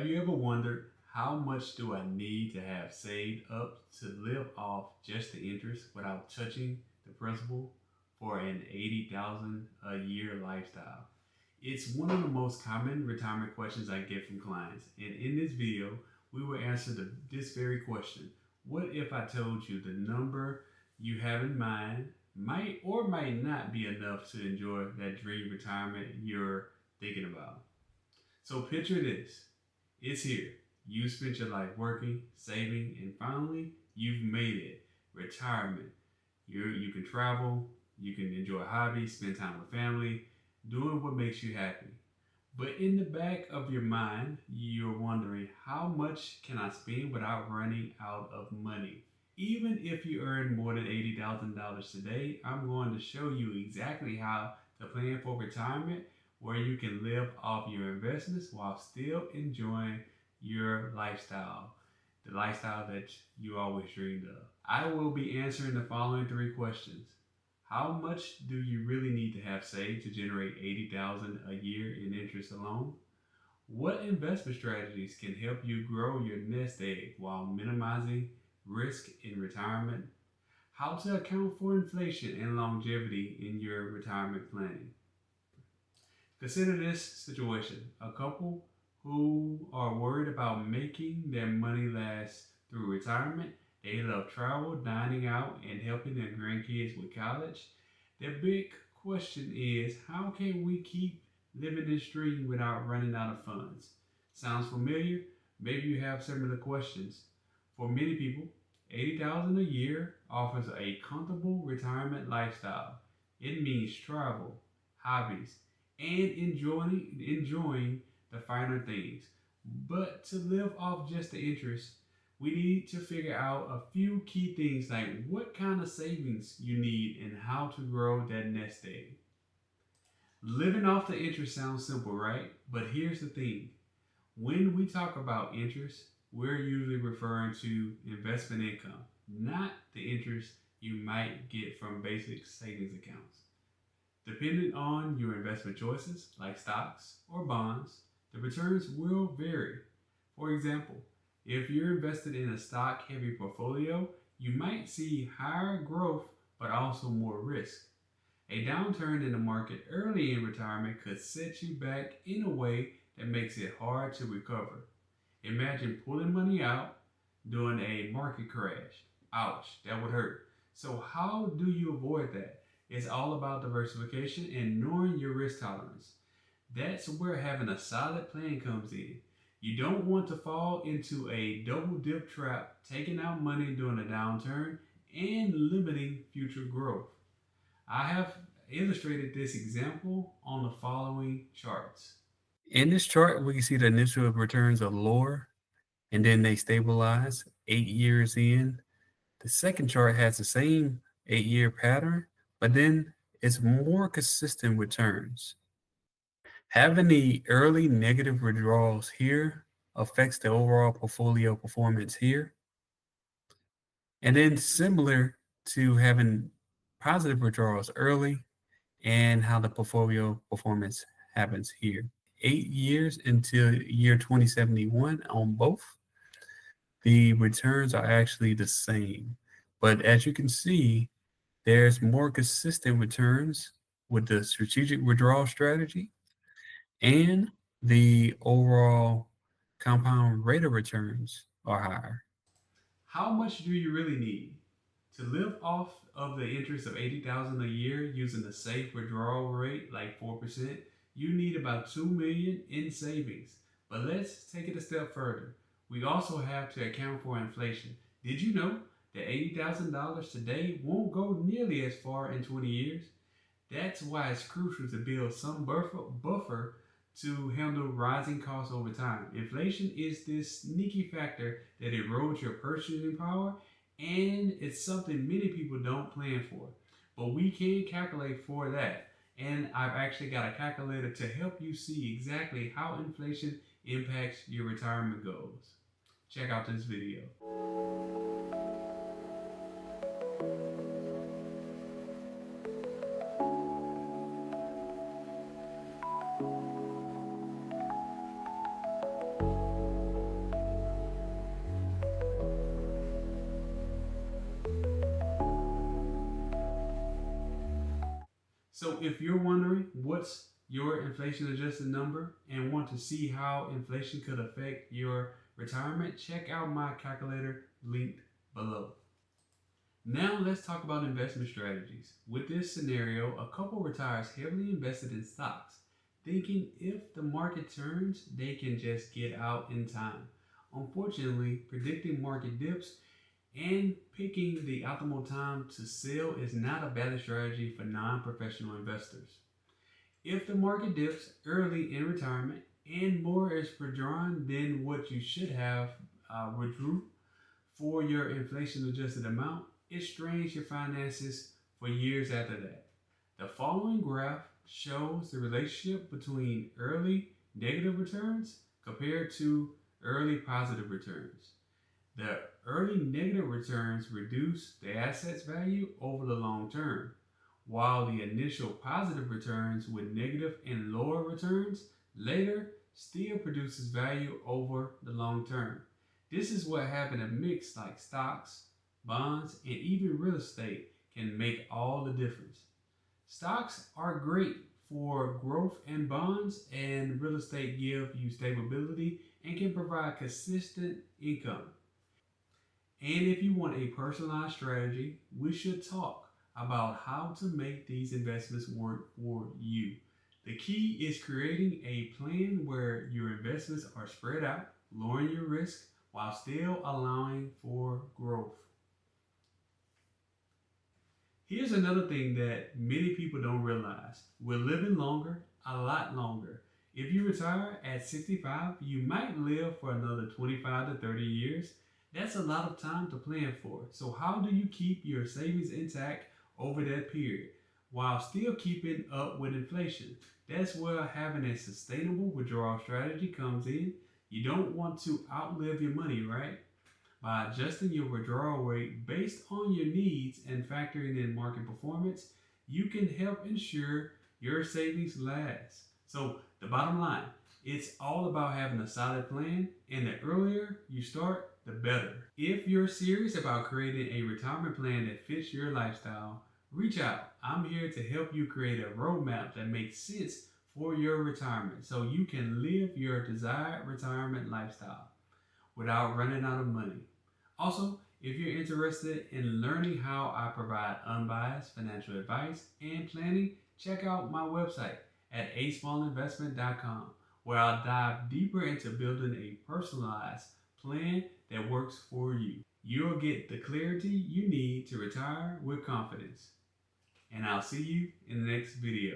Have you ever wondered how much do I need to have saved up to live off just the interest without touching the principal for an 80,000 a year lifestyle? It's one of the most common retirement questions I get from clients. And in this video, we will answer this very question. What if I told you the number you have in mind might or might not be enough to enjoy that dream retirement you're thinking about? So picture this. It's here. You spent your life working, saving, and finally you've made it. Retirement. You can travel, you can enjoy hobbies, spend time with family, doing what makes you happy. But in the back of your mind, you're wondering how much can I spend without running out of money? Even if you earn more than $80,000 today, I'm going to show you exactly how to plan for retirement where you can live off your investments while still enjoying your lifestyle, the lifestyle that you always dreamed of. I will be answering the following three questions. How much do you really need to have saved to generate 80,000 a year in interest alone? What investment strategies can help you grow your nest egg while minimizing risk in retirement? How to account for inflation and longevity in your retirement planning? Consider this situation: a couple who are worried about making their money last through retirement. They love travel, dining out, and helping their grandkids with college. Their big question is, how can we keep living this dream without running out of funds? Sounds familiar? Maybe you have similar questions. For many people, 80,000 a year offers a comfortable retirement lifestyle. It means travel, hobbies, and enjoying the finer things. But to live off just the interest, we need to figure out a few key things like what kind of savings you need and how to grow that nest egg. Living off the interest sounds simple, right? But here's the thing. When we talk about interest, we're usually referring to investment income, not the interest you might get from basic savings accounts. Depending on your investment choices, like stocks or bonds, the returns will vary. For example, if you're invested in a stock heavy portfolio, you might see higher growth but also more risk. A downturn in the market early in retirement could set you back in a way that makes it hard to recover. Imagine pulling money out during a market crash. Ouch, that would hurt. So, how do you avoid that? It's all about diversification and knowing your risk tolerance. That's where having a solid plan comes in. You don't want to fall into a double dip trap, taking out money during a downturn and limiting future growth. I have illustrated this example on the following charts. In this chart, we can see the initial returns are lower and then they stabilize 8 years in. The second chart has the same 8 year pattern, but then it's more consistent returns. Having the early negative withdrawals here affects the overall portfolio performance here. And then similar to having positive withdrawals early and how the portfolio performance happens here. 8 years until year 2071 on both, the returns are actually the same. But as you can see, there's more consistent returns with the strategic withdrawal strategy, and the overall compound rate of returns are higher. How much do you really need? To live off of the interest of 80,000 a year using a safe withdrawal rate like 4%, you need about 2 million in savings. But let's take it a step further. We also have to account for inflation. Did you know that $80,000 today won't go nearly as far in 20 years? That's why it's crucial to build some buffer to handle rising costs over time. Inflation is this sneaky factor that erodes your purchasing power, and it's something many people don't plan for. But we can calculate for that. And I've actually got a calculator to help you see exactly how inflation impacts your retirement goals. Check out this video. So if you're wondering what's your inflation adjusted number and want to see how inflation could affect your retirement, check out my calculator linked below. Now let's talk about investment strategies. With this scenario, a couple retires heavily invested in stocks, thinking if the market turns, they can just get out in time. Unfortunately, predicting market dips and picking the optimal time to sell is not a valid strategy for non-professional investors. If the market dips early in retirement and more is withdrawn than what you should have withdrew for your inflation adjusted amount, it strains your finances for years after that. The following graph shows the relationship between early negative returns compared to early positive returns. The early negative returns reduce the asset's value over the long term, while the initial positive returns with negative and lower returns later still produces value over the long term. This is what having a mix like stocks, bonds, and even real estate can make all the difference. Stocks are great for growth, and bonds and real estate give you stability and can provide consistent income. And if you want a personalized strategy, we should talk about how to make these investments work for you. The key is creating a plan where your investments are spread out, lowering your risk while still allowing for growth. Here's another thing that many people don't realize. We're living longer, a lot longer. If you retire at 65, you might live for another 25 to 30 years. That's a lot of time to plan for. So how do you keep your savings intact over that period while still keeping up with inflation? That's where having a sustainable withdrawal strategy comes in. You don't want to outlive your money, right? By adjusting your withdrawal rate based on your needs and factoring in market performance, you can help ensure your savings last. So the bottom line, it's all about having a solid plan, and the earlier you start, the better. If you're serious about creating a retirement plan that fits your lifestyle, reach out. I'm here to help you create a roadmap that makes sense for your retirement so you can live your desired retirement lifestyle without running out of money. Also, if you're interested in learning how I provide unbiased financial advice and planning, check out my website at asmallinvestment.com, where I'll dive deeper into building a personalized plan that works for you. You'll get the clarity you need to retire with confidence. And I'll see you in the next video.